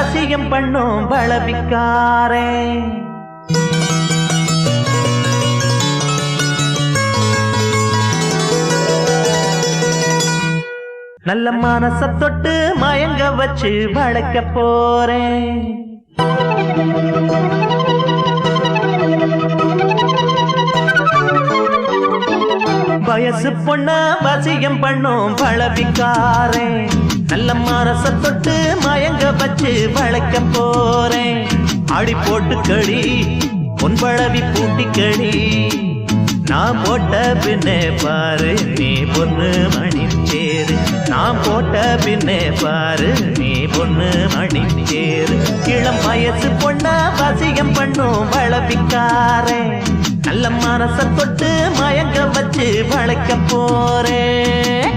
வசியம் பண்ணும் பலவிக்காரே. நல்ல மனச தொட்டு மயங்க வச்சு வளர்க்க போறேன். வயசு பொண்ண வசியம் பண்ணும் பலவிக்காரே. நல்ல மனச தொட்டு மயங்க வச்சு வளர்க்க போறேன். ஆடி போட்டு கடி பொன் பழவி பூட்டிக்கடி. நான் போட்ட பின்னே பாரு நீ பொண்ணு மணி சேரு. நான் போட்ட பின்னே பாரு நீ பொண்ணு மணி சேரு. இளம் வயசு பொண்ண வசியம் பண்ணும் வளவிக்காரே. நல்ல மனச தொட்டு மயங்க வச்சு வளர்க்க போறேன்.